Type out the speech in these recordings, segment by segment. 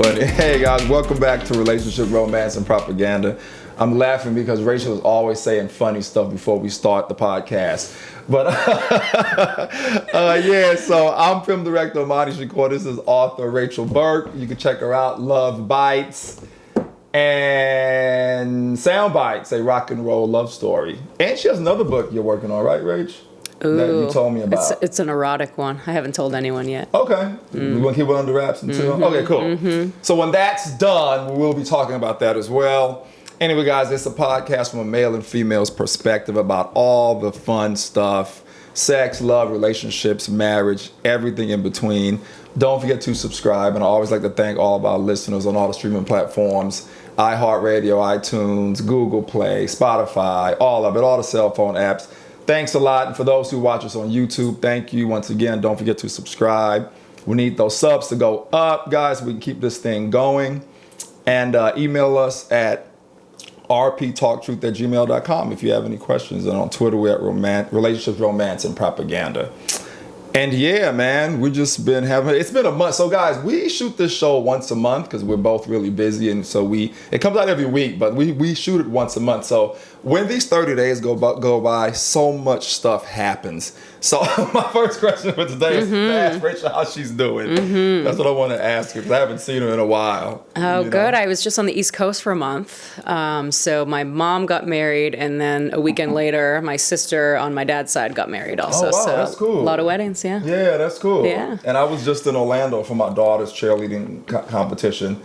funny. Hey guys, welcome back to Relationship, Romance, and Propaganda. I'm laughing because Rachel is always saying funny stuff before we start the podcast. But yeah, so I'm film director Imani Shakur. This is author Rachel Burke. You can check her out. Love Bites and Sound Bites, a rock and roll love story. And she has another book you're working on, right, Rach? Ooh, that you told me about. It's an erotic one. I haven't told anyone yet. Okay. We want to keep it under wraps until? Okay, cool. So when that's done, we'll be talking about that as well. Anyway, guys, it's a podcast from a male and female's perspective about all the fun stuff. Sex, love, relationships, marriage, everything in between. Don't forget to subscribe. And I always like to thank all of our listeners on all the streaming platforms. iHeartRadio, iTunes, Google Play, Spotify, all of it, all the cell phone apps. Thanks a lot. And for those who watch us on YouTube, thank you once again. Don't forget to subscribe. We need those subs to go up, guys, so we can keep this thing going. And email us at rptalktruth@gmail.com if you have any questions. And on Twitter, we're at Relationships, Romance, and Propaganda. And yeah, man, we just been having, it's been a month. So guys, we shoot this show once a month because we're both really busy. And so it comes out every week, but we shoot it once a month. So when these 30 days go by, so much stuff happens. So my first question for today is to ask Rachel how she's doing. That's what I want to ask her because I haven't seen her in a while. Oh, good. I was just on the East Coast for a month. So my mom got married, and then a weekend later, my sister on my dad's side got married also. Oh, wow, so that's cool. A lot of weddings, yeah. Yeah, that's cool. Yeah. And I was just in Orlando for my daughter's cheerleading competition.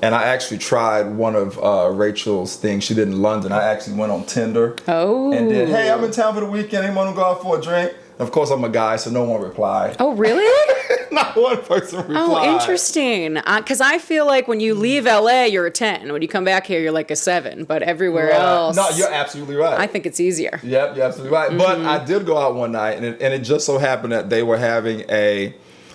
And I actually tried one of Rachel's things she did in London. I actually went on Tinder. Oh. And did, hey, I'm in town for the weekend. Anyone want to go out for a drink? And of course, I'm a guy, so no one replied. Oh, really? Not one person replied. Oh, interesting. Because I feel like when you leave LA, you're a 10. When you come back here, you're like a 7. But everywhere else. No, you're absolutely right. I think it's easier. Yep, you're absolutely right. But I did go out one night, and it just so happened that they were having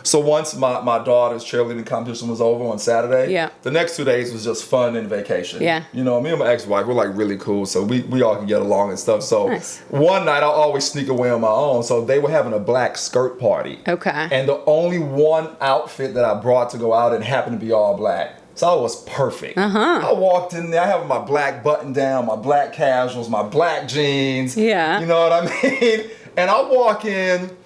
So once my daughter's cheerleading competition was over on Saturday, the next 2 days was just fun and vacation. Yeah. You know, me and my ex-wife, we're like really cool, so we all can get along and stuff. So one night I'll always sneak away on my own. So they were having a black skirt party. Okay. And the only one outfit that I brought to go out in happened to be all black. So I was perfect. I walked in there, I have my black button down, my black casuals, my black jeans. Yeah. You know what I mean? And I walk in,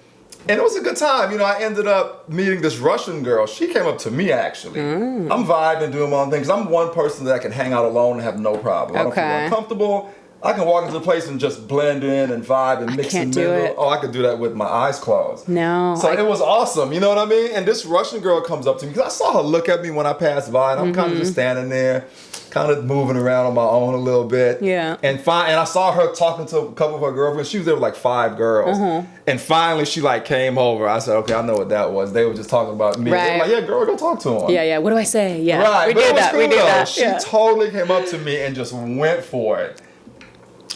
and it was a good time. You know, I ended up meeting this Russian girl. She came up to me, actually. I'm vibing, doing my own thing. Because I'm one person that can hang out alone and have no problem. I don't feel uncomfortable. I can walk into the place and just blend in and vibe and mix and mingle. Oh, I could do that with my eyes closed. No. So it was awesome. You know what I mean? And this Russian girl comes up to me. Because I saw her look at me when I passed by. And I'm kind of just standing there, kind of moving around on my own a little bit. Yeah. And I saw her talking to a couple of her girlfriends. She was there with like 5 girls. And finally she like came over. I said, okay, I know what that was. They were just talking about me. They were like, yeah, girl, go talk to him. Yeah. What do I say? Yeah. Right. We but did it was that. cool, We did though. that. She totally came up to me and just went for it.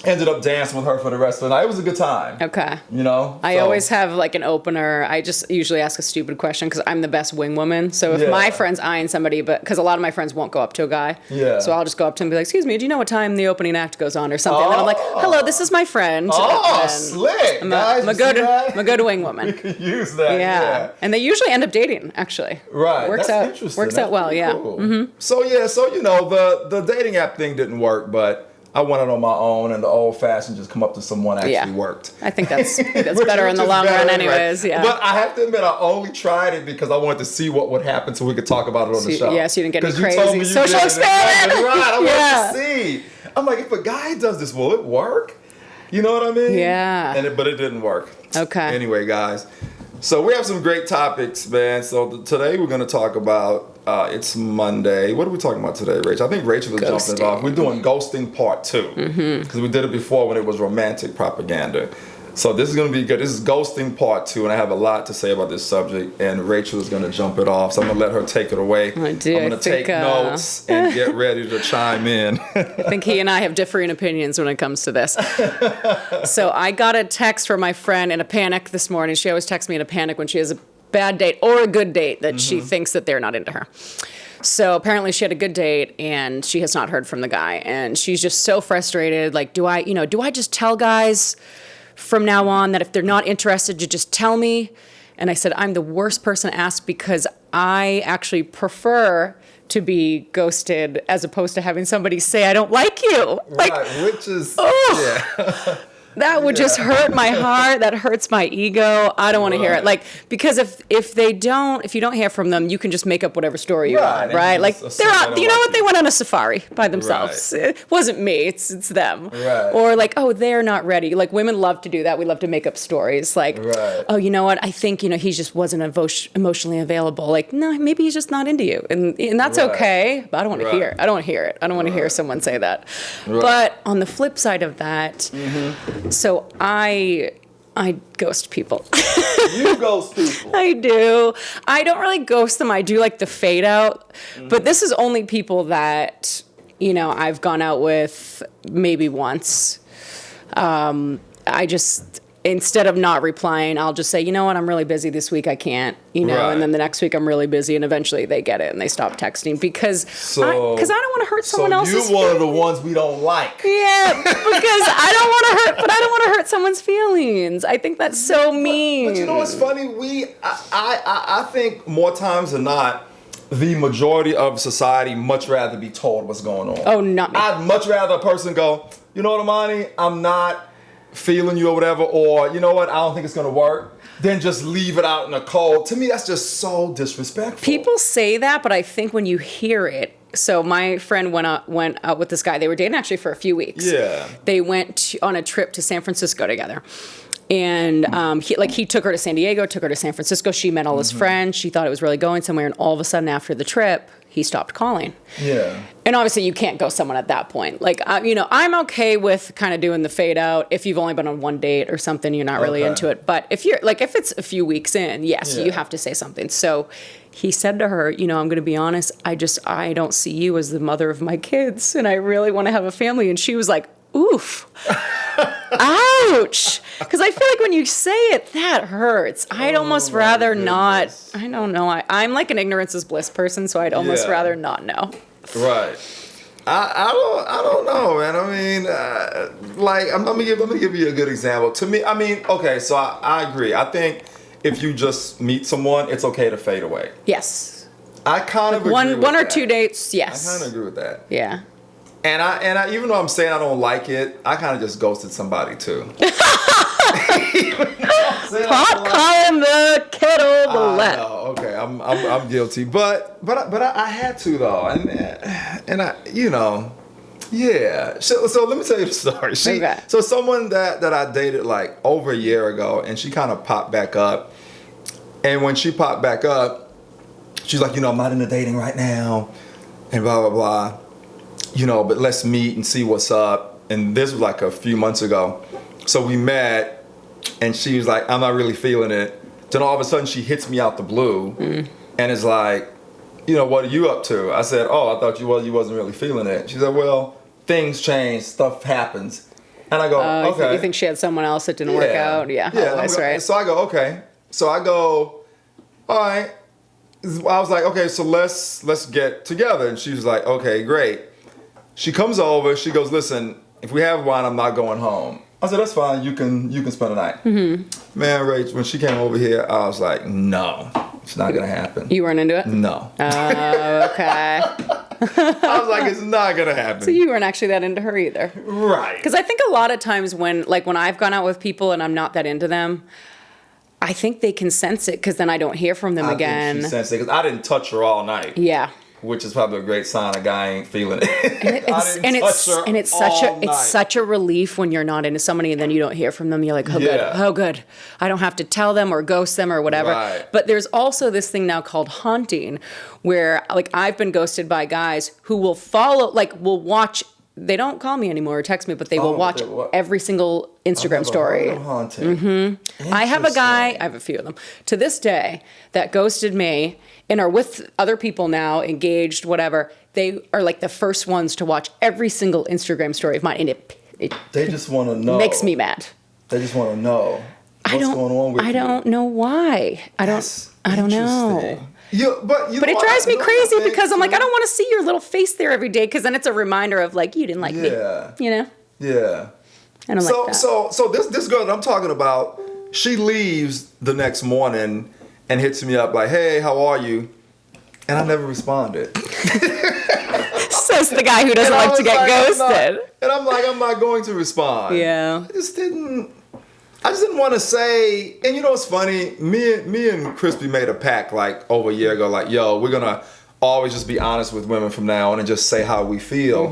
Ended up dancing with her for the rest of the night. It was a good time. Okay. You know? I always have like an opener. I just usually ask a stupid question because I'm the best wing woman. So if my friend's eyeing somebody, because a lot of my friends won't go up to a guy. Yeah. So I'll just go up to him and be like, excuse me, do you know what time the opening act goes on or something? And then I'm like, hello, this is my friend. Oh, slick. I'm a go-to wing woman. You can use that. Yeah. And they usually end up dating, actually. Right. Works out well, yeah. Cool. So you know, the dating app thing didn't work, but I went out on my own, and the old-fashioned just come up to someone actually worked. I think that's better in the long run anyways, yeah. But I have to admit, I only tried it because I wanted to see what would happen so we could talk about it on the show. Yeah, so you didn't get any crazy social experiment. Right, I wanted to see. I'm like, if a guy does this, will it work? You know what I mean? Yeah. But it didn't work. Okay. Anyway, guys. So we have some great topics, man. So today we're going to talk about, it's Monday. What are we talking about today, Rach? I think Rachel was jumping it off. We're doing ghosting part 2. Because we did it before when it was romantic propaganda. So this is going to be good. This is ghosting part 2, and I have a lot to say about this subject, and Rachel is going to jump it off. So I'm going to let her take it away. I do. I'm going to take notes and get ready to chime in. I think he and I have differing opinions when it comes to this. So I got a text from my friend in a panic this morning. She always texts me in a panic when she has a bad date or a good date that she thinks that they're not into her. So apparently she had a good date and she has not heard from the guy. And she's just so frustrated. Like, do I just tell guys from now on that if they're not interested, you just tell me? And I said, I'm the worst person to ask because I actually prefer to be ghosted as opposed to having somebody say, I don't like you. Like, right, which is, yeah. That would just hurt my heart. That hurts my ego. I don't want to hear it. Like, because if you don't hear from them, you can just make up whatever story you want, right? Like, they're out, you know what? They went on a safari by themselves. Right. It wasn't me. It's them. Right. Or like, oh, they're not ready. Like, women love to do that. We love to make up stories. Like, oh, you know what? I think, he just wasn't emotionally available. Like, no, maybe he's just not into you. And that's okay. But I don't want to hear it. I don't want to hear it. I don't want to hear someone say that. But on the flip side of that, so I ghost people. You ghost people? I do. I don't really ghost them. I do like the fade out. But this is only people that, I've gone out with maybe once. Instead of not replying, I'll just say, you know what, I'm really busy this week, I can't, and then the next week I'm really busy, and eventually they get it and they stop texting because I don't want to hurt someone else's you're one of the ones we don't like. Yeah, because I don't want to hurt someone's feelings. I think that's so mean. But you know what's funny? I think more times than not, the majority of society much rather be told what's going on. Oh, not me. I'd much rather a person go, you know what, Imani, I'm not feeling you or whatever, or you know what, I don't think it's gonna work, then just leave it out in the cold. To me, that's just so disrespectful. People say that, but I think when you hear it, so my friend went out with this guy. They were dating actually for a few weeks. Yeah. They went on a trip to San Francisco together. And he took her to San Diego, took her to San Francisco. She met all his friends. She thought it was really going somewhere. And all of a sudden after the trip, he stopped calling. Yeah. And obviously you can't ghost someone at that point. Like, I'm okay with kind of doing the fade out. If you've only been on one date or something, you're not really into it. But if it's a few weeks in, yes, you have to say something. So he said to her, I'm going to be honest. I don't see you as the mother of my kids. And I really want to have a family. And she was like, oof. Ouch. Because I feel like when you say it, that hurts. I'd almost rather not. I don't know. I'm like an ignorance is bliss person, so I'd almost rather not know. Right. I don't know, man. I mean, let me give you a good example. To me, okay, so I agree. I think if you just meet someone, it's okay to fade away. Yes. I kind of agree with one or that. two dates, yes. I kind of agree with that. Yeah. And I even though I'm saying I don't like it, I kind of just ghosted somebody too. Pot calling the kettle black. Okay, I'm guilty, but I had to though, and I yeah. So let me tell you the story. So someone that I dated like over a year ago, and she kind of popped back up, and when she popped back up, she's like, I'm not into dating right now, and blah blah blah. But let's meet and see what's up. And this was like a few months ago. So we met, and she was like, I'm not really feeling it. Then all of a sudden she hits me out the blue and is like, what are you up to? I said, I thought you wasn't really feeling it. She said, well, things change, stuff happens. And I go, okay. You think she had someone else that didn't work out? Yeah, that's right. So I go, okay. So I go, all right. I was like, okay, so let's get together. And she was like, okay, great. She comes over. She goes, listen, if we have wine, I'm not going home. I said, that's fine. You can spend the night. Mm-hmm. Man, Rach, when she came over here, I was like, no, it's not going to happen. You weren't into it? No. Oh, okay. I was like, it's not going to happen. So you weren't actually that into her either. Right. Because I think a lot of times when I've gone out with people and I'm not that into them, I think they can sense it because then I don't hear from them again. I think she sensed it because I didn't touch her all night. Yeah. Which is probably a great sign a guy ain't feeling it. It's such a relief when you're not into somebody and then you don't hear from them. You're like, oh good. I don't have to tell them or ghost them or whatever. Right. But there's also this thing now called haunting, where I've been ghosted by guys who will will watch. They don't call me anymore or text me, but they will watch every single Instagram story. Mm-hmm. I have a guy, I have a few of them, to this day, that ghosted me and are with other people now, engaged, whatever. They are like the first ones to watch every single Instagram story of mine. And they just want to know. Makes me mad. They just want to know what's going on with you. I don't know why. I don't know. But it drives me crazy because I'm like, I don't want to see your little face there every day because then it's a reminder of like, you didn't like me. Yeah. I don't like that. So this girl that I'm talking about, she leaves the next morning and hits me up like, hey, how are you? And I never responded. Says the guy who doesn't like to get ghosted. I'm not going to respond. Yeah. I just didn't want to say. And you know what's funny? Me and Crispy made a pact like over a year ago. Like, yo, we're gonna always just be honest with women from now on and just say how we feel.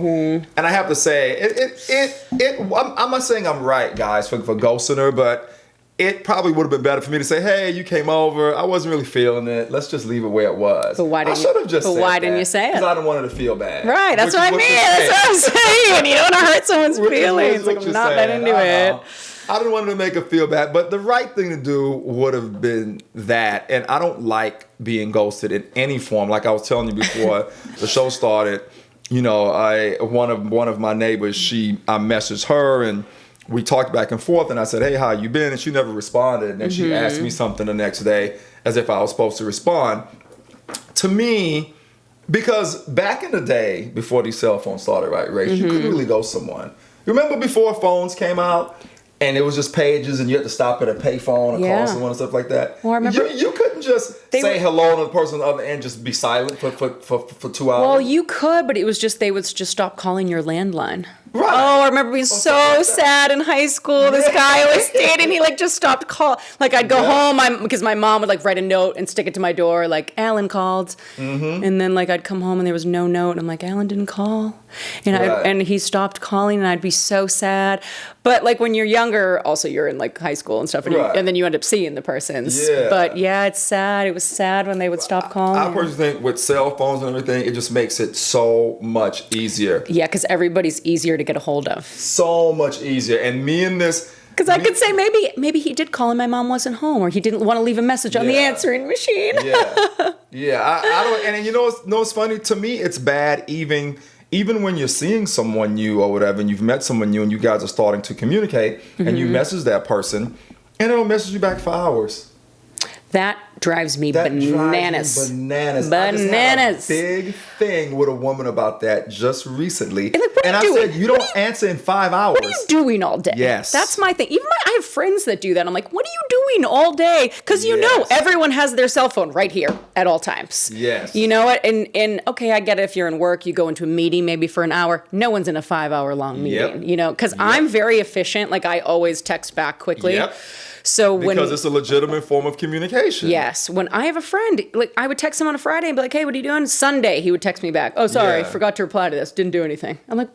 And I have to say, I'm not saying I'm right, guys, for ghosting her, but it probably would have been better for me to say, hey, you came over. I wasn't really feeling it. Let's just leave it where it was. But why didn't you say it? Because I didn't want her to feel bad. Right, that's what I mean. That's what I'm saying. You don't want to hurt someone's feelings. Like, I'm not that into it. I didn't want her to make her feel bad. But the right thing to do would have been that. And I don't like being ghosted in any form. Like I was telling you before the show started, you know, one of my neighbors, I messaged her and we talked back and forth, and I said, hey, how you been? And she never responded. And then she asked me something the next day as if I was supposed to respond. To me, because back in the day, before these cell phones started, right, Rach, you couldn't really ghost someone. Remember before phones came out? And it was just pages, and you had to stop at a payphone and call someone and stuff like that. Well, I remember you couldn't just say hello to the person on the other end and just be silent for 2 hours. Well, you could, but it was just they would just stop calling your landline. Right. Oh, I remember being so sad in high school. This guy I was dating, he like just stopped calling. Like I'd go home because my mom would like write a note and stick it to my door, like Alan called, and then like I'd come home and there was no note, and I'm like, Alan didn't call, and and he stopped calling, and I'd be so sad. But like when you're younger, also you're in like high school and stuff, and, and then you end up seeing the persons. Yeah. But yeah, it's sad. It was sad when they would stop calling. I personally think with cell phones and everything, it just makes it so much easier. Yeah, because everybody's easier to get a hold of. So much easier. And me and this... Because I could say maybe he did call and my mom wasn't home, or he didn't want to leave a message on the answering machine. Yeah. I don't... And you know what's funny? To me, it's bad even when you're seeing someone new or whatever, and you've met someone new and you guys are starting to communicate, and you message that person, and they don't message you back for hours. That drives me bananas. I just had a big thing with a woman about that just recently. And I said, you don't answer in 5 hours. What are you doing all day? Yes. That's my thing. Even I have friends that do that. I'm like, what are you doing all day? Because you know everyone has their cell phone right here at all times. Yes. You know what? And okay, I get it if you're in work, you go into a meeting maybe for an hour. No one's in a 5 hour long meeting, you know, because I'm very efficient. Like I always text back quickly. Yep. So because it's a legitimate form of communication. Yes. When I have a friend, like I would text him on a Friday and be like, hey, what are you doing? Sunday, he would text me back. Oh, sorry, forgot to reply to this. Didn't do anything. I'm like,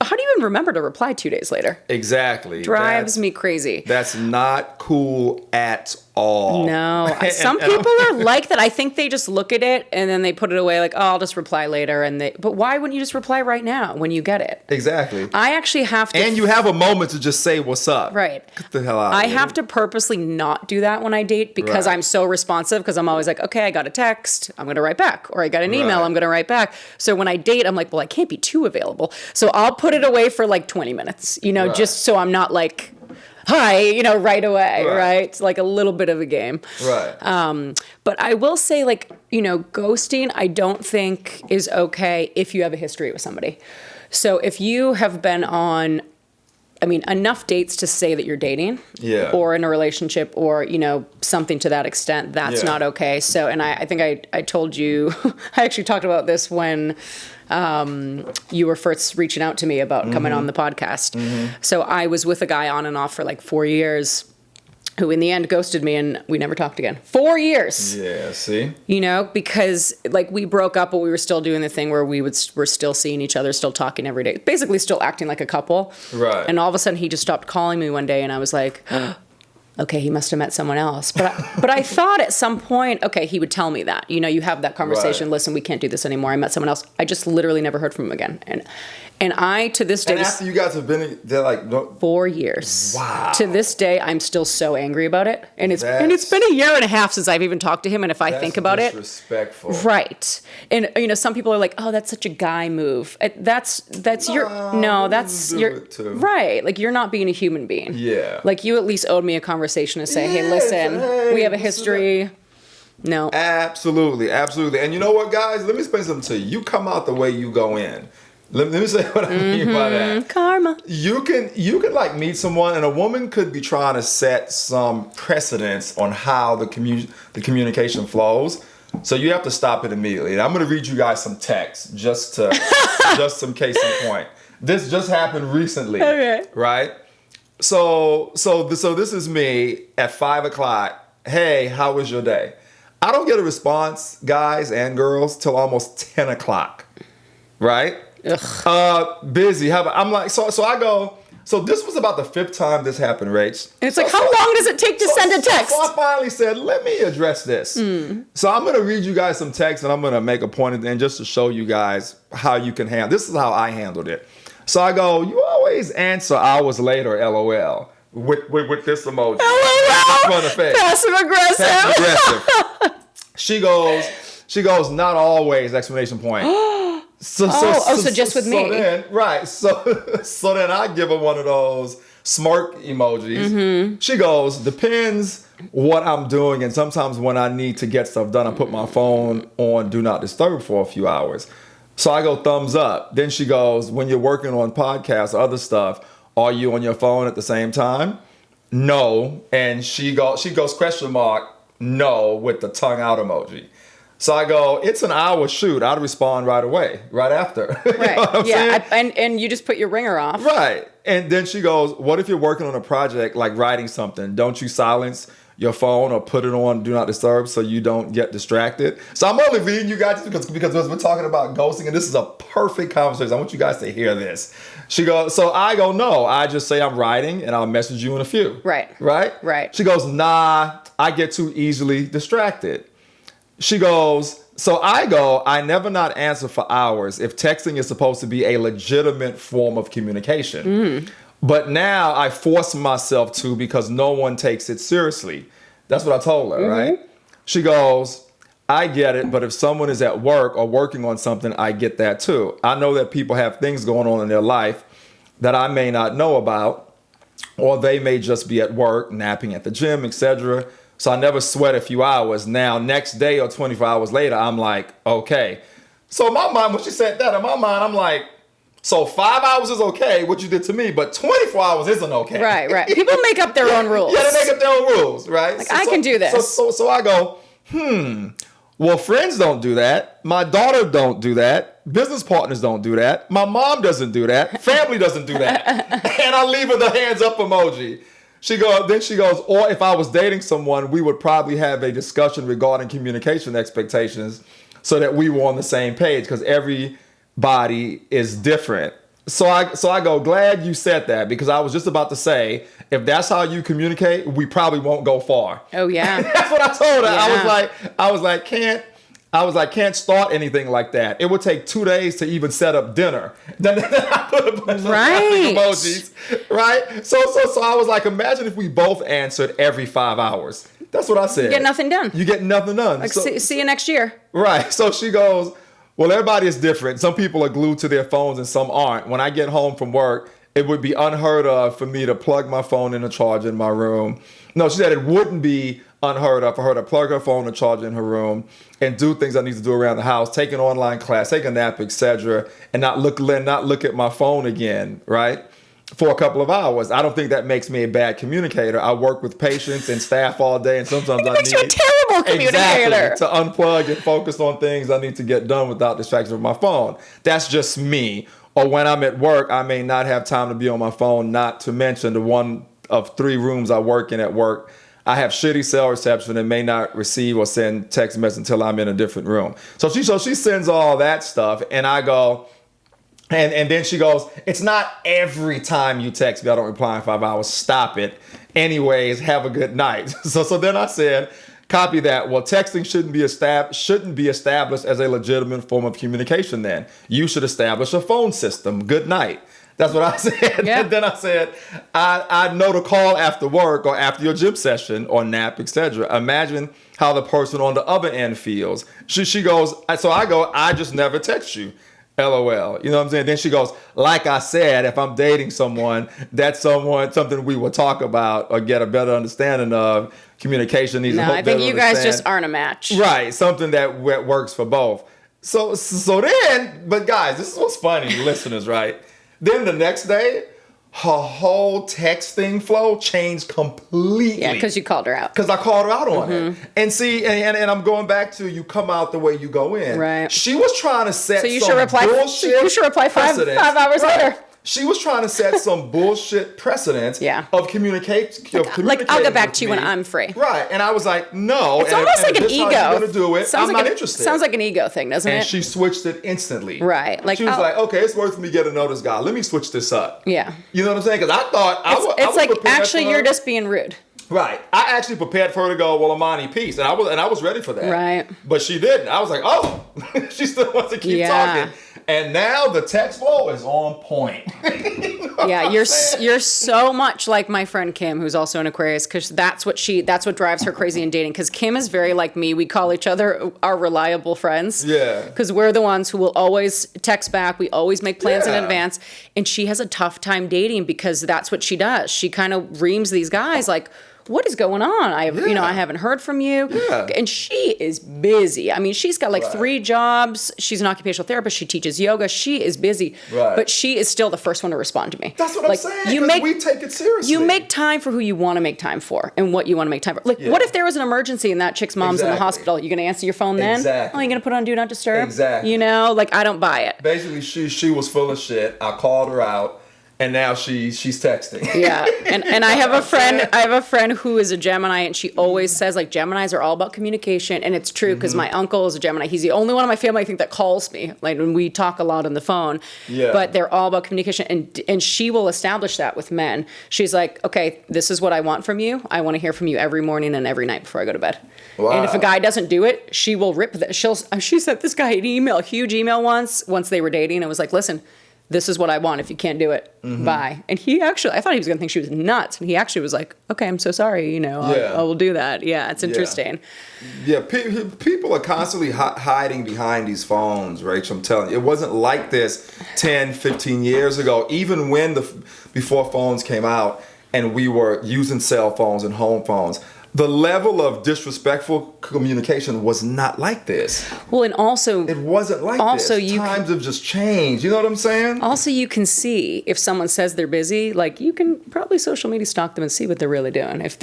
how do you even remember to reply 2 days later? Exactly. Drives me crazy. That's not cool at all. No. Some people are like that. I think they just look at it and then they put it away like, oh, I'll just reply later. But why wouldn't you just reply right now when you get it? Exactly. I actually have to. And you have a moment to just say what's up. Right. Get the hell out of here. I have to purposely not do that when I date because I'm so responsive, because I'm always like, okay, I got a text, I'm going to write back. Or I got an email, I'm going to write back. So when I date, I'm like, well, I can't be too available. So I'll put it away for like 20 minutes, you know, just so I'm not like, hi, you know, right away, right? It's like a little bit of a game. Right. But I will say, like, you know, ghosting, I don't think is okay if you have a history with somebody. So if you have been on, I mean, enough dates to say that you're dating or in a relationship or, you know, something to that extent, that's not okay. So, and I think I told you, I actually talked about this when you were first reaching out to me about coming on the podcast. So I was with a guy on and off for like 4 years who in the end ghosted me and we never talked again. 4 years. Yeah, see? You know, because like we broke up, but we were still doing the thing where we're still seeing each other, still talking every day, basically still acting like a couple. Right. And all of a sudden he just stopped calling me one day and I was like, okay, he must have met someone else. But I thought at some point, okay, he would tell me that. You know, you have that conversation, listen, we can't do this anymore. I met someone else. I just literally never heard from him again. And I, to this day... And after you guys have been there like... 4 years. Wow. To this day, I'm still so angry about it. And it's been a year and a half since I've even talked to him. And if I think about it... That's disrespectful. Right. And, you know, some people are like, oh, that's such a guy move. That's your... No, that's your... Right. Like, you're not being a human being. Yeah. Like, you at least owed me a conversation to say, hey, listen, we have a history... No. Absolutely. Absolutely. And you know what, guys? Let me explain something to you. You come out the way you go in. Let me say what I mean by that. Karma. You can like meet someone, and a woman could be trying to set some precedence on how the communication flows. So you have to stop it immediately. And I'm going to read you guys some text just some case in point. This just happened recently. Okay. Right? So this is me at 5 o'clock. Hey, how was your day? I don't get a response, guys and girls, till almost 10 o'clock. Right? Ugh. Busy. I'm like, so I go, so this was about the 5th time this happened, Rach. And it's like, how long does it take to send a text? So I finally said, let me address this. So I'm going to read you guys some text and I'm going to make a point at the end just to show you guys how you can handle. This is how I handled it. So I go, you always answer hours later, LOL, with this emoji. LOL. Passive aggressive. She goes, not always, exclamation point. So just with me. Then, right. So then I give her one of those smirk emojis. Mm-hmm. She goes, depends what I'm doing. And sometimes when I need to get stuff done, I put my phone on do not disturb for a few hours. So I go thumbs up. Then she goes, when you're working on podcasts or other stuff, are you on your phone at the same time? No. And she goes question mark, no, with the tongue out emoji. So I go, it's an hour shoot. I'd respond right away, right after. Right. Yeah. And you just put your ringer off. Right. And then she goes, what if you're working on a project like writing something? Don't you silence your phone or put it on do not disturb so you don't get distracted? So I'm only reading you guys because we're talking about ghosting, and this is a perfect conversation. I want you guys to hear this. She goes, so I go, no, I just say I'm writing and I'll message you in a few. Right. Right? Right. She goes, nah, I get too easily distracted. She goes, so I go, I never not answer for hours if texting is supposed to be a legitimate form of communication. But now I force myself to because no one takes it seriously. That's what I told her, right? She goes, I get it, but if someone is at work or working on something, I get that too. I know that people have things going on in their life that I may not know about, or they may just be at work, napping at the gym, etc. So I never sweat a few hours. Now, next day or 24 hours later, I'm like, okay. So in my mind, when she said that, in my mind, I'm like, so 5 hours is okay, what you did to me, but 24 hours isn't okay. Right. People make up their own rules. Yeah, they make up their own rules, right? Like, I can do this. So I go, well, friends don't do that. My daughter don't do that. Business partners don't do that. My mom doesn't do that. Family doesn't do that. And I leave her the hands up emoji. Then she goes, or if I was dating someone, we would probably have a discussion regarding communication expectations so that we were on the same page because everybody is different. So I go, glad you said that because I was just about to say, if that's how you communicate, we probably won't go far. Oh yeah. That's what I told her. Yeah. I was like, can't start anything like that. It would take 2 days to even set up dinner. Then I put a bunch of laughing emojis, right? So I was like, imagine if we both answered every 5 hours. That's what I said. You get nothing done. You get nothing done. Like, see you next year. Right. So she goes, well, everybody is different. Some people are glued to their phones and some aren't. When I get home from work, it would be unheard of for me to plug my phone in a charger in my room. No, she said it wouldn't be unheard of for her to plug her phone and charge in her room and do things I need to do around the house, take an online class, take a nap, etc., and not look at my phone again, right? For a couple of hours. I don't think that makes me a bad communicator. I work with patients and staff all day, and sometimes I need you a terrible communicator to unplug and focus on things I need to get done without distraction with my phone. That's just me. Or when I'm at work, I may not have time to be on my phone, not to mention the one of 3 rooms I work in at work. I have shitty cell reception and may not receive or send text messages until I'm in a different room. So she sends all that stuff, and I go, and then she goes, it's not every time you text me I don't reply in 5 hours. Stop it. Anyways, have a good night. So then I said, copy that. Well, texting shouldn't be established as a legitimate form of communication then. You should establish a phone system. Good night. That's what I said. Yeah. And then I said, I know to call after work or after your gym session or nap, etc. Imagine how the person on the other end feels. She goes, so I go, I just never text you. LOL. You know what I'm saying? Then she goes, like I said, if I'm dating someone, that's something we will talk about or get a better understanding of. Communication needs to I think you guys just aren't a match. Right. Something that works for both. So then, but guys, this is what's funny, listeners, right? Then the next day, her whole texting flow changed completely. Yeah, because you called her out. Because I called her out on it. And see, and I'm going back to you come out the way you go in. Right. She was trying to set you some should reply. bullshit You should reply five hours later. She was trying to set some bullshit precedents of communication. Like, I'll get back to you when I'm free. Right. And I was like, no. It's almost like an ego. You're going to do it. I'm not interested. Sounds like an ego thing, doesn't it? And she switched it instantly. Right. Like, she was like, okay, it's worth me getting to know this guy. Let me switch this up. Yeah. You know what I'm saying? Because I thought it's like, actually, you're just being rude. Right. I actually prepared for her to go, well, Imani, peace. And I was ready for that. Right. But she didn't. I was like, oh, she still wants to keep talking. And now the text flow is on point. Yeah, you're so much like my friend Kim, who's also an Aquarius, because that's what drives her crazy in dating. Because Kim is very like me. We call each other our reliable friends. Yeah. Because we're the ones who will always text back. We always make plans in advance. And she has a tough time dating because that's what she does. She kind of reams these guys like, what is going on? I haven't heard from you. Yeah. And she is busy. I mean, she's got like 3 jobs. She's an occupational therapist. She teaches yoga. She is busy. Right. But she is still the first one to respond to me. That's what I'm saying. We take it seriously. You make time for who you want to make time for and what you want to make time for. Like, what if there was an emergency and that chick's mom's in the hospital? You going to answer your phone then? Exactly. Oh, you going to put on Do Not Disturb? Exactly. You know, like, I don't buy it. Basically, she was full of shit. I called her out. And now she's texting. Yeah, and I have a friend who is a Gemini, and she always says like Geminis are all about communication, and it's true because my uncle is a Gemini. He's the only one in my family I think that calls me, like when we talk a lot on the phone. Yeah. But they're all about communication, and she will establish that with men. She's like, okay, this is what I want from you. I want to hear from you every morning and every night before I go to bed. Wow. And if a guy doesn't do it, she will rip that. She sent this guy an email, a huge email once they were dating, and was like, listen, this is what I want. If you can't do it, bye. And I thought he was going to think she was nuts. And he actually was like, okay, I'm so sorry. I will do that. Yeah, it's interesting. Yeah, people are constantly hiding behind these phones, Rach. I'm telling you. It wasn't like this 10, 15 years ago, even when before phones came out and we were using cell phones and home phones. The level of disrespectful communication was not like this. Well, and also... It wasn't like this. Times have just changed. You know what I'm saying? Also, you can see if someone says they're busy, like you can probably social media stalk them and see what they're really doing. If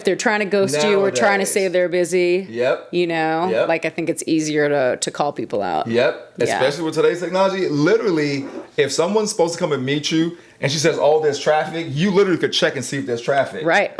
they're trying to ghost you or trying to say they're busy, like I think it's easier to call people out. Yep. Especially with today's technology. Literally, if someone's supposed to come and meet you and she says, oh, there's traffic, you literally could check and see if there's traffic. Right.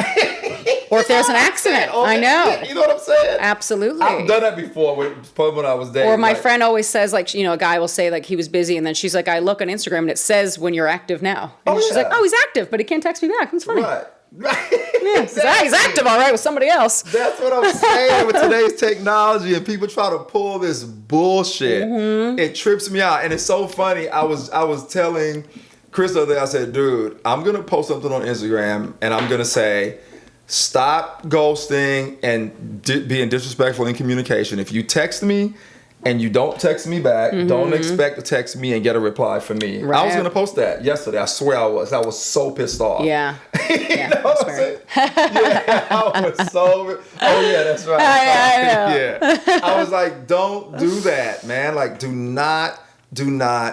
Or if there's an accident. I know. You know what I'm saying? Absolutely. I've done that before when I was dating. Or my friend always says, like, a guy will say, like, he was busy, and then she's like, I look on Instagram, and it says when you're active now. And she's like, oh, he's active, but he can't text me back. It's funny. Right. Yeah, exactly. He's active, all right, with somebody else. That's what I'm saying with today's technology, and people try to pull this bullshit. It trips me out, and it's so funny. I was telling Chris the other day, I said, dude, I'm going to post something on Instagram, and I'm going to say, stop ghosting and being disrespectful in communication. If you text me and you don't text me back, don't expect to text me and get a reply from me. Right. I was going to post that yesterday. I swear I was. I was so pissed off. Yeah. You know what I'm saying? Yeah, I was so... Oh, yeah, that's right. I know. Yeah. I was like, don't do that, man. Like, do not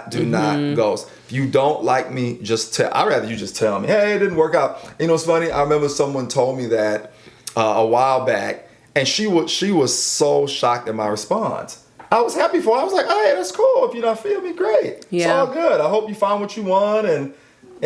ghost. If you don't like me, just tell. I'd rather you just tell me, hey, it didn't work out. You know what's funny? I remember someone told me that a while back, and she was so shocked at my response. I was happy for her. I was like, hey, that's cool. If you don't feel me, great. Yeah. It's all good. I hope you find what you want. And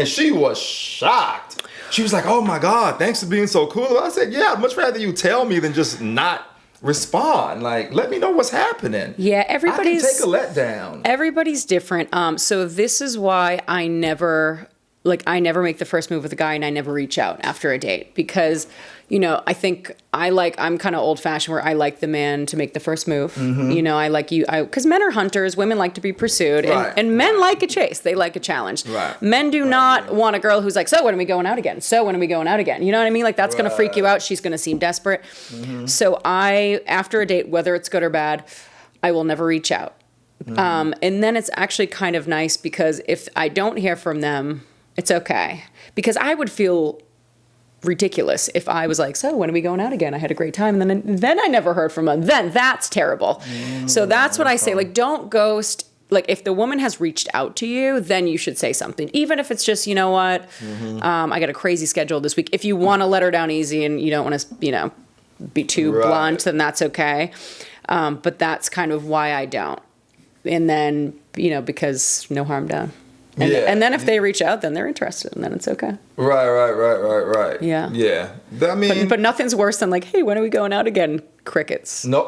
she was shocked. She was like, oh my God, thanks for being so cool. I said, yeah, I'd much rather you tell me than just not respond. Like, let me know what's happening. Yeah, I can take a letdown. Everybody's different. So this is why I never make the first move with a guy, and I never reach out after a date, because I think I'm kind of old fashioned where I like the man to make the first move. I like you, because men are hunters, women like to be pursued, and men like a chase. They like a challenge. Right. Men do not want a girl who's like, so when are we going out again? So when are we going out again? You know what I mean? Like, that's going to freak you out. She's going to seem desperate. So after a date, whether it's good or bad, I will never reach out. And then it's actually kind of nice, because if I don't hear from them, it's okay. Because I would feel ridiculous if I was like, so when are we going out again? I had a great time. And then I never heard from them. Then that's terrible. So that's what I say. Like, don't ghost like if the woman has reached out to you, then you should say something. Even if it's just, you know what, I got a crazy schedule this week. If you want to let her down easy and you don't want to, you know, be too blunt, then that's okay. But that's kind of why I don't. And then, you know, because no harm done. And then if they reach out, then they're interested, and then it's okay. Right. Yeah. Yeah. I mean, but nothing's worse than like, hey, when are we going out again? Crickets. No.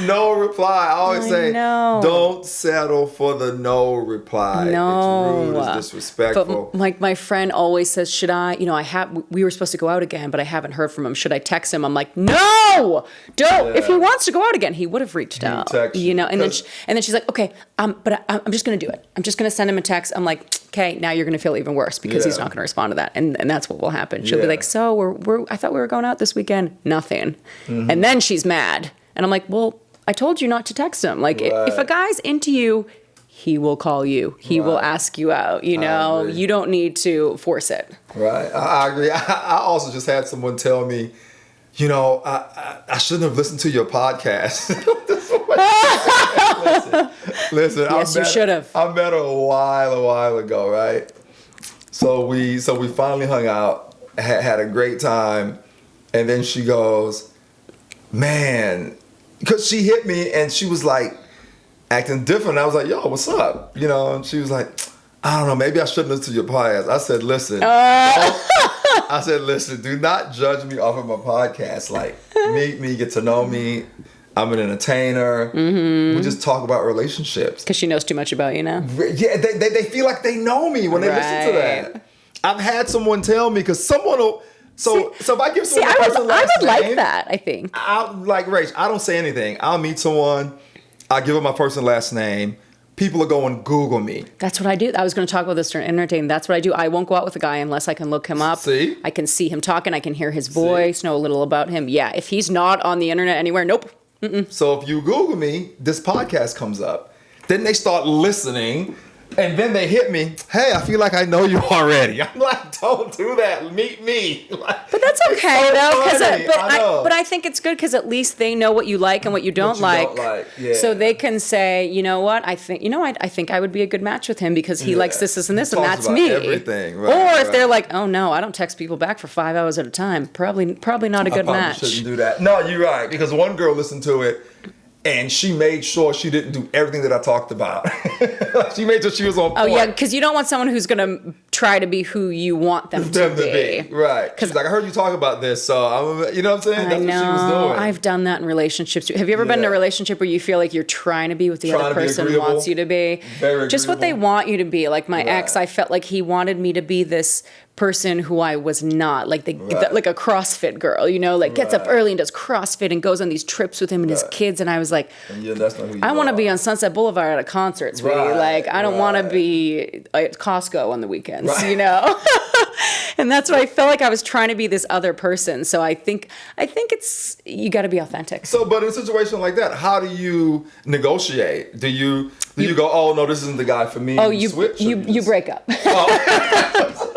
No reply. I always say, don't settle for the no reply. No. It's rude, it's disrespectful. But like my friend always says, should I, you know, we were supposed to go out again, but I haven't heard from him. Should I text him? I'm like, no, don't. Yeah. If he wants to go out again, he would have reached out. You know, and then she's like, okay, but I'm just going to do it. I'm just going to send him a text. I'm like, okay, now you're going to feel even worse because he's not going to respond to that. And that's what will happen. She'll be like, so I thought we were going out this weekend. Nothing. And then she's mad. And I'm like, well, I told you not to text him. Like, if a guy's into you, he will call you. He will ask you out. You know, you don't need to force it. Right. I agree. I also just had someone tell me, you know, I shouldn't have listened to your podcast. Listen. Yes, you should have. I met her a while ago, right? So we finally hung out, had a great time, and then she goes, man, because she hit me and she was like acting different. I was like, yo, what's up? You know, and she was like, I don't know, maybe I shouldn't listen to your podcast. I said, listen, do not judge me off of my podcast. Like, meet me, get to know me. I'm an entertainer. We just talk about relationships. Because she knows too much about you now. Yeah, they feel like they know me when they listen to that. I've had someone tell me, because someone will... So if I give someone a person's last name, I would like that, I think. Like Rach, I don't say anything. I'll meet someone, I'll give them my first and last name. People are going Google me. That's what I do. I was going to talk about this during entertaining. That's what I do. I won't go out with a guy unless I can look him up. See? I can see him talking. I can hear his voice, know a little about him. Yeah, if he's not on the internet anywhere, nope. So if you Google me, this podcast comes up. Then they start listening. And then they hit me, hey, I feel like I know you already. I'm like, don't do that. Meet me. Like, but that's okay, though. But I think it's good because at least they know what you like and what you don't like. Yeah. So they can say, you know what, I think I would be a good match with him because he likes this and this, and that's me. Everything. Right, or if they're like, oh no, I don't text people back for 5 hours at a time. Probably not a good match. Shouldn't do that. No, you're right. Because one girl listened to it. And she made sure she didn't do everything that I talked about. She made sure she was on point. Oh, yeah, because you don't want someone who's going to try to be who you want them to be. Right. Because like, I heard you talk about this, so you know what I'm saying? That's what she was doing. I've done that in relationships. Have you ever been in a relationship where you feel like you're trying to be what the other person wants you to be? Very just what they want you to be. Like my ex, I felt like he wanted me to be this person who I was not, like like a CrossFit girl, you know, like gets up early and does CrossFit and goes on these trips with him and his kids, and I was like, that's not who you I want to be on Sunset Boulevard at a concert, sweetie. Like I don't want to be at Costco on the weekends, you know. And that's what I felt like I was trying to be this other person. So I think it's you got to be authentic. So, but in a situation like that, how do you negotiate? Do you go, oh no, this isn't the guy for me? Oh, you break up.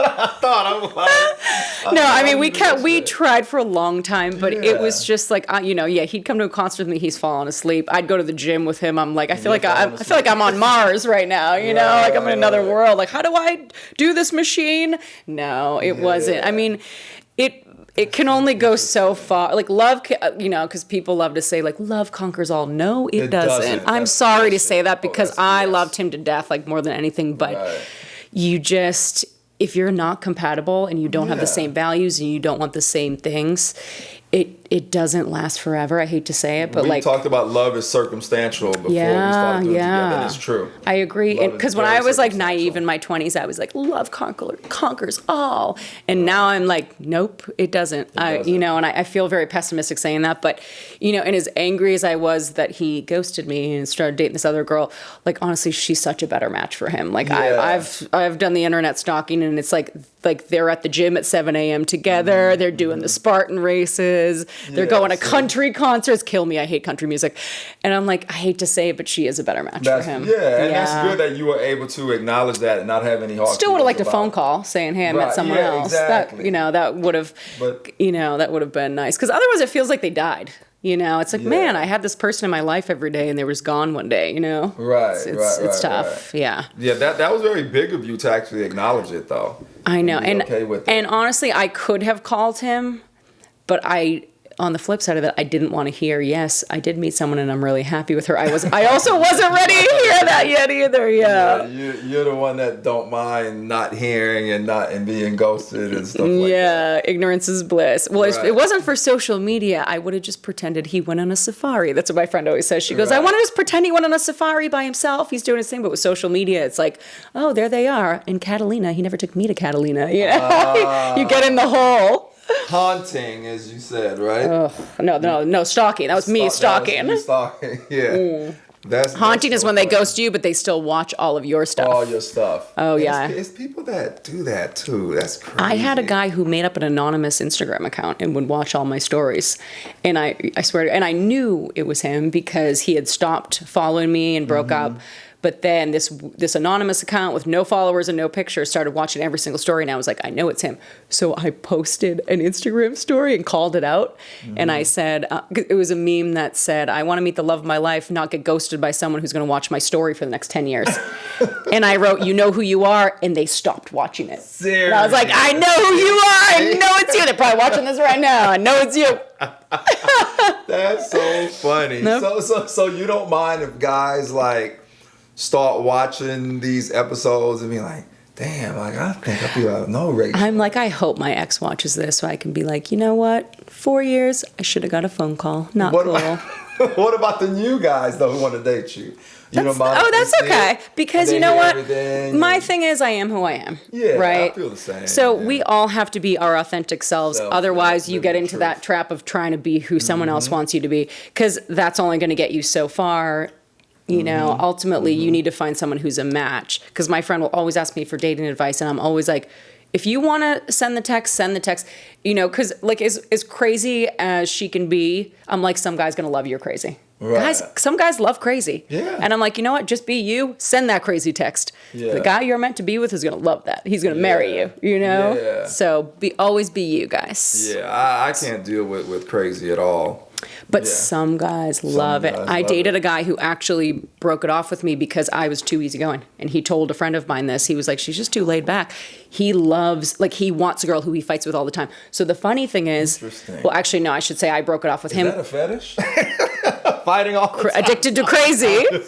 I thought I was like, no, I mean we tried for a long time, but it was just like he'd come to a concert with me, he's falling asleep. I'd go to the gym with him. I'm like, I feel like I'm on Mars right now, you know, like I'm in another world. Like, how do I do this machine? No, it wasn't. I mean, it can only go so far. Like love, because people love to say like love conquers all. No, it doesn't. I'm sorry to say that because I loved him to death, like more than anything. But you just, if you're not compatible and you don't have the same values and you don't want the same things, it doesn't last forever. I hate to say it, but we talked about love is circumstantial before we started doing it together, and it's true. I agree. Because when I was like naive in my 20s, I was like, love conquers all. And now I'm like, nope, it doesn't. And I feel very pessimistic saying that, but and as angry as I was that he ghosted me and started dating this other girl, like honestly, she's such a better match for him. Like I've done the internet stalking, and it's like they're at the gym at 7 a.m. together. They're doing the Spartan races. They're going to country concerts. Kill me. I hate country music. And I'm like, I hate to say it, but she is a better match for him. Yeah, and that's good that you were able to acknowledge that and not have any hard. Still would have liked a phone call saying, hey, I met someone else. Exactly. That would have, that would have been nice. Because otherwise it feels like they died. You know, it's like, man, I had this person in my life every day and they was gone one day, you know? Right, it's tough. Right. Yeah. Yeah, that was very big of you to actually acknowledge it, though. I know. And be okay with it. And honestly, I could have called him, but on the flip side of that, I didn't want to hear, yes, I did meet someone and I'm really happy with her. I also wasn't ready to hear that yet either. Yeah. You're the one that don't mind not hearing and being ghosted and stuff like that. Yeah, ignorance is bliss. Well, if it wasn't for social media, I would have just pretended he went on a safari. That's what my friend always says. She goes, I want to just pretend he went on a safari by himself. He's doing his thing. But with social media, it's like, oh, there they are. In Catalina, he never took me to Catalina. You know? You get in the hole. Haunting, as you said, right? No, stalking. That was me stalking. That was you stalking, yeah. Haunting is when they ghost you, but they still watch all of your stuff. All your stuff. Oh, yeah. It's people that do that, too. That's crazy. I had a guy who made up an anonymous Instagram account and would watch all my stories. And I swear, and I knew it was him because he had stopped following me and broke up. But then this anonymous account with no followers and no pictures started watching every single story, and I was like, I know it's him. So I posted an Instagram story and called it out. And I said, it was a meme that said, I want to meet the love of my life, not get ghosted by someone who's going to watch my story for the next 10 years. And I wrote, you know who you are, and they stopped watching it. Seriously? And I was like, I know who you are. I know it's you. They're probably watching this right now. I know it's you. That's so funny. Nope. So you don't mind if guys like start watching these episodes and be like, damn, like I think I feel no Rach. I'm like, I hope my ex watches this so I can be like, you know what? 4 years, I should have got a phone call. Not cool. What about the new guys though who want to date you? That's okay. Because you know what? My thing is I am who I am. Yeah, right? I feel the same. So we all have to be our authentic selves. Otherwise, you get into that trap of trying to be who someone else wants you to be. Because that's only going to get you so far. You know, ultimately, you need to find someone who's a match. Because my friend will always ask me for dating advice, and I'm always like, if you want to send the text, send the text. You know, because like as crazy as she can be, I'm like, some guy's going to love you're crazy. Right. Some guys love crazy. Yeah. And I'm like, you know what? Just be you. Send that crazy text. Yeah. The guy you're meant to be with is going to love that. He's going to marry you, you know? Yeah. So always be you guys. Yeah, I can't deal with crazy at all. But some guys love it. I dated a guy who actually broke it off with me because I was too easygoing. And he told a friend of mine this. He was like, she's just too laid back. He wants a girl who he fights with all the time. So the funny thing is, well, actually, no, I should say I broke it off with him. Is that a fetish? Fighting all the time. Addicted to crazy. From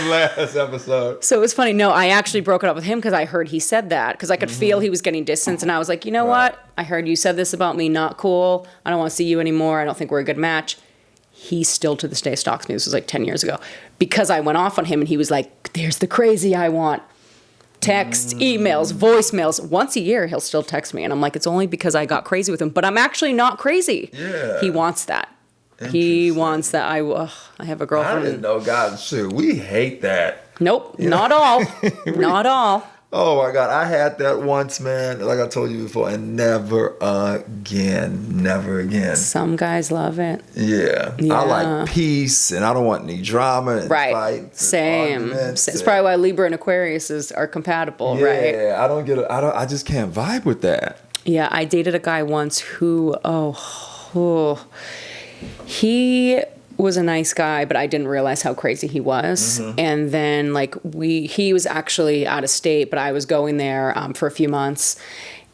last episode. So it was funny. No, I actually broke it up with him because I heard he said that. Because I could feel he was getting distance. And I was like, you know what? I heard you said this about me. Not cool. I don't want to see you anymore. I don't think we're a good match. He still to this day stalks me. This was like 10 years ago. Because I went off on him and he was like, there's the crazy I want. Texts, emails, voicemails. Once a year, he'll still text me. And I'm like, it's only because I got crazy with him. But I'm actually not crazy. Yeah. He wants that. He wants that. I have a girlfriend. I didn't know, God, shoot, we hate that. Nope, not all. Not all. Oh my God, I had that once, man, like I told you before, and never again. Never again. Some guys love it. Yeah. I like peace, and I don't want any drama and fights. Same. It's probably why Libra and Aquarius are compatible, right? Yeah, I just can't vibe with that. Yeah, I dated a guy once who, he was a nice guy, but I didn't realize how crazy he was. And then he was actually out of state, but I was going there for a few months.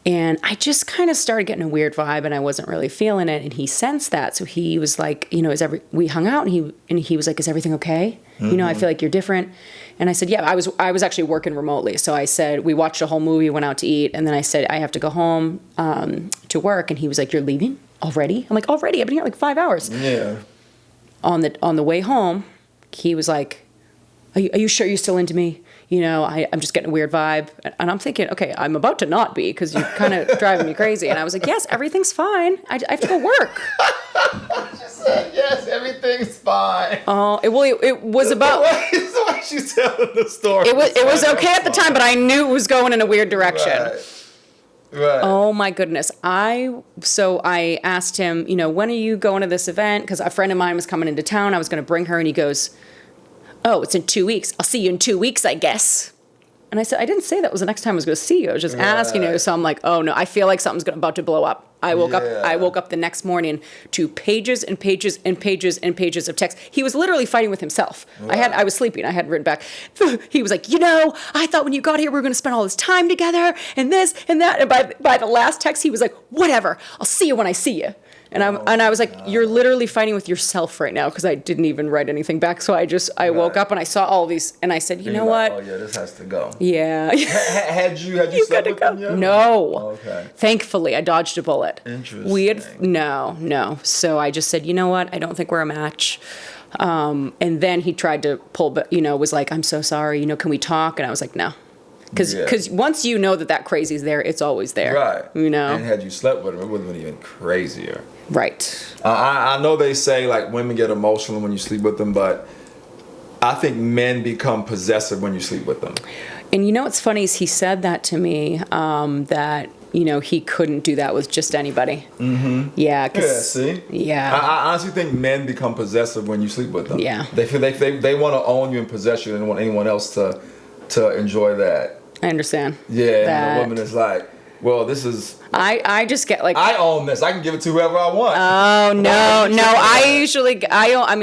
And I just kind of started getting a weird vibe and I wasn't really feeling it. And he sensed that. So he was like, you know, we hung out and he was like, is everything okay? You know, I feel like you're different. And I said, yeah, I was actually working remotely. So I said, we watched a whole movie, went out to eat. And then I said, I have to go home to work. And he was like, you're leaving already? I'm like, already? I've been here like 5 hours. Yeah. On the way home, he was like, are you sure you're still into me? You know, I'm just getting a weird vibe. And I'm thinking, okay, I'm about to not be because you're kind of driving me crazy. And I was like, yes, everything's fine. I have to go work. She said, yes, everything's fine. Oh, it was about... It's the way she's telling the story. It was okay at the time, but I knew it was going in a weird direction. Right. Oh my goodness. So I asked him, you know, when are you going to this event? Because a friend of mine was coming into town. I was going to bring her and he goes, oh, it's in 2 weeks. I'll see you in 2 weeks, I guess. And I said, I didn't say that was the next time I was going to see you. I was just asking you. So I'm like, oh no, I feel like something's about to blow up. I woke up the next morning to pages and pages and pages and pages of text. He was literally fighting with himself. Right. I was sleeping. I had written back. He was like, I thought when you got here we were going to spend all this time together and this and that. And by the last text, he was like, whatever. I'll see you when I see you. And I was like, you're literally fighting with yourself right now, because I didn't even write anything back. So I woke up and I saw all these, and I said, you know what? Oh yeah, this has to go. Yeah. Had you slept with him yet? No. Oh, okay. Thankfully, I dodged a bullet. Interesting. No. So I just said, you know what? I don't think we're a match. And then he tried to pull, but was like, I'm so sorry. Can we talk? And I was like, no. Because once you know that crazy's there, it's always there. Right. And had you slept with him, it would have been even crazier. Right. I know they say like women get emotional when you sleep with them, but I think men become possessive when you sleep with them. And what's funny is he said that to me, that he couldn't do that with just anybody. Mm-hmm. Yeah. See? Yeah. I honestly think men become possessive when you sleep with them. Yeah. They feel they want to own you and possess you, and don't want anyone else to enjoy that. I understand. Yeah, and the woman is like, well, this is... I just get like... I own this. I can give it to whoever I want. Oh, no.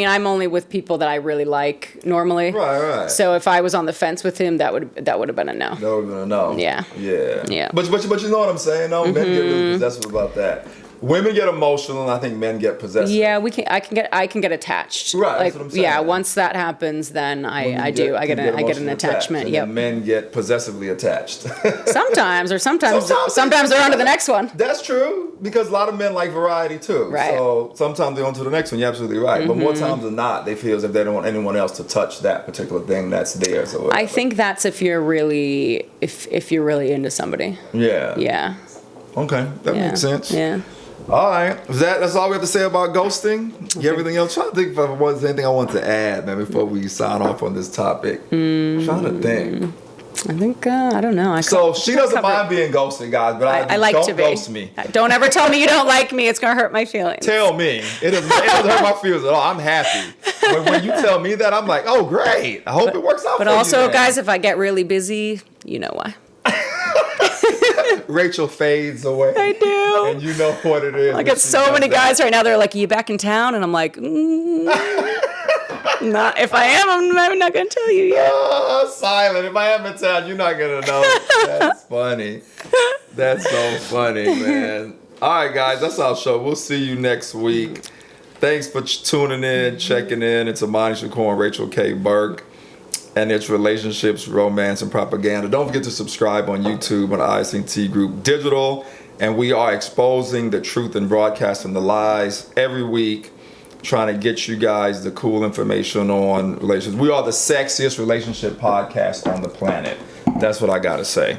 I'm only with people that I really like normally. Right. So if I was on the fence with him, that would have been a no. That would have been a no. Yeah. But you know what I'm saying, though? Men get really possessive about that. Women get emotional, and I think men get possessive. Yeah, I can get attached. Right, that's what I'm saying. Yeah, once that happens, then I get an attachment. Yep. Men get possessively attached. Sometimes they're on to the next one. That's true, because a lot of men like variety too. Right. So sometimes they're on to the next one. You're absolutely right. But more times than not, they feel as if they don't want anyone else to touch that particular thing that's theirs. Or I think that's if you're really into somebody. Yeah. Yeah. Okay, that makes sense. Yeah. All right, that's all we have to say about ghosting. Okay. Everything else. Trying to think if there was anything I wanted to add, man, before we sign off on this topic. Trying to think. I think I don't know. So she doesn't mind being ghosted, guys, but I like don't to be. Ghost me. Don't ever tell me you don't like me. It's gonna hurt my feelings. Tell me. It doesn't hurt my feelings at all. I'm happy. When you tell me that, I'm like, oh great. I hope it works out. But for also, you, guys, if I get really busy, you know why. Rachel fades away. I do. And you know what it is. I get so many guys right now. They're like, "Are you back in town?" And I'm like, not. If I am, I'm not going to tell you yet. Silent. If I am in town, you're not going to know. That's funny. That's so funny, man. All right, guys. That's our show. We'll see you next week. Thanks for tuning in, checking in. It's Imani, Shakur, and Rachel K. Burke. And it's relationships, romance, and propaganda. Don't forget to subscribe on YouTube on ISNT Group Digital. And we are exposing the truth and broadcasting the lies every week, trying to get you guys the cool information on relationships. We are the sexiest relationship podcast on the planet. That's what I got to say.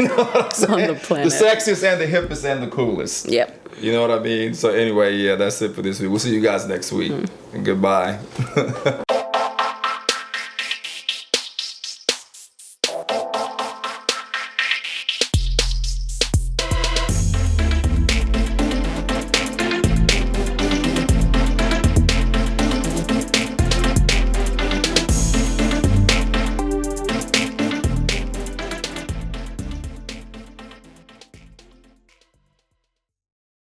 You know what I'm saying? On the planet. The sexiest and the hippest and the coolest. Yep. You know what I mean? So anyway, that's it for this week. We'll see you guys next week. And goodbye.